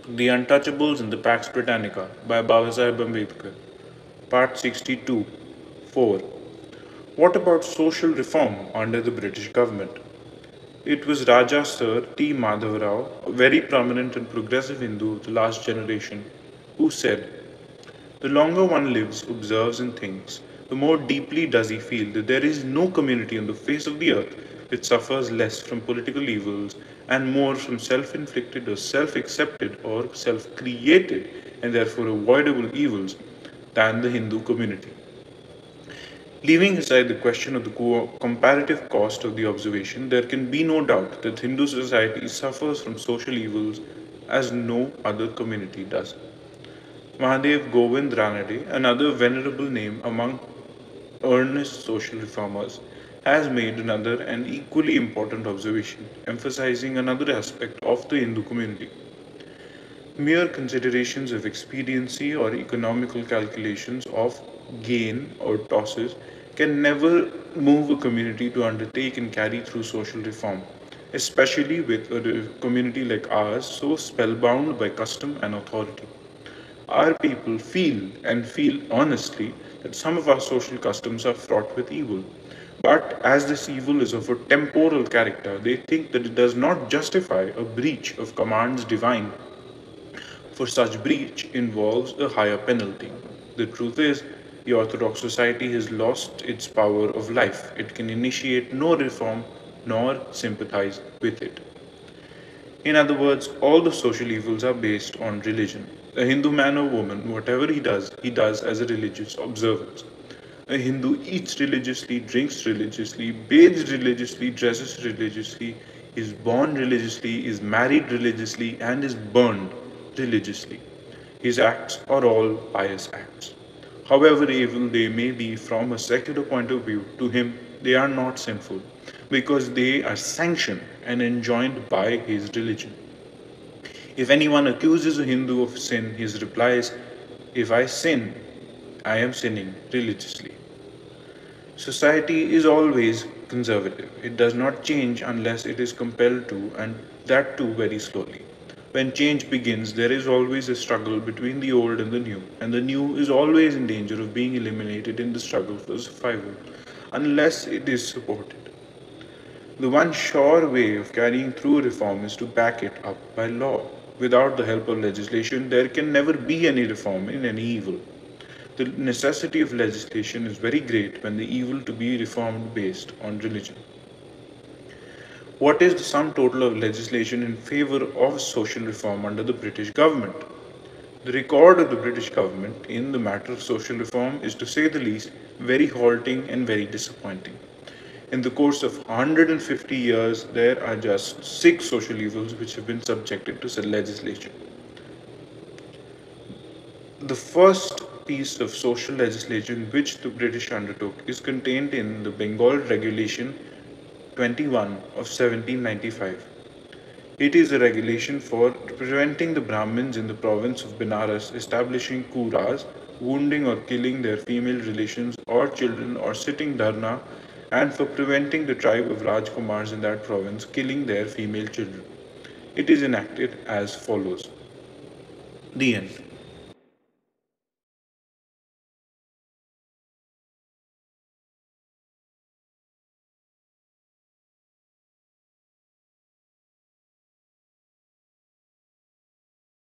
The Untouchables and the Pax Britannica by Babasaheb Ambedkar. Part 62. 4. What about social reform under the British government? It was Raja Sir T. Madhav Rao, a very prominent and progressive Hindu of the last generation, who said, "The longer one lives, observes, and thinks, the more deeply does he feel that there is no community on the face of the earth which suffers less from political evils and more from self inflicted or self accepted or self created and therefore avoidable evils than the Hindu community." Leaving aside the question of the comparative cost of the observation, there can be no doubt that Hindu society suffers from social evils as no other community does. Mahadev Govind Ranade, another venerable name among earnest social reformers, has made another and equally important observation, emphasizing another aspect of the Hindu community. Mere considerations of expediency or economical calculations of gain or tosses can never move a community to undertake and carry through social reform, especially with a community like ours so spellbound by custom and authority. Our people feel and feel honestly that some of our social customs are fraught with evil. But as this evil is of a temporal character, they think that it does not justify a breach of commands divine, for such breach involves a higher penalty. The truth is, the Orthodox society has lost its power of life. It can initiate no reform nor sympathize with it. In other words, all the social evils are based on religion. A Hindu man or woman, whatever he does as a religious observance. A Hindu eats religiously, drinks religiously, bathes religiously, dresses religiously, is born religiously, is married religiously, and is burned religiously. His acts are all pious acts. However evil they may be from a secular point of view, to him they are not sinful because they are sanctioned and enjoined by his religion. If anyone accuses a Hindu of sin, his reply is, "If I sin, I am sinning religiously." Society is always conservative. It does not change unless it is compelled to, and that too very slowly. When change begins, there is always a struggle between the old and the new is always in danger of being eliminated in the struggle for survival, unless it is supported. The one sure way of carrying through reform is to back it up by law. Without the help of legislation, there can never be any reform in any evil. The necessity of legislation is very great when the evil to be reformed based on religion. What is the sum total of legislation in favor of social reform under the British government? The record of the British government in the matter of social reform is, to say the least, very halting and very disappointing. In the course of 150 years, there are just 6 social evils which have been subjected to such legislation. The first piece of social legislation which the British undertook is contained in the Bengal Regulation 21 of 1795. It is a regulation for preventing the Brahmins in the province of Benares establishing kuras, wounding or killing their female relations or children or sitting dharna, and for preventing the tribe of Rajkumars in that province killing their female children. It is enacted as follows. The end.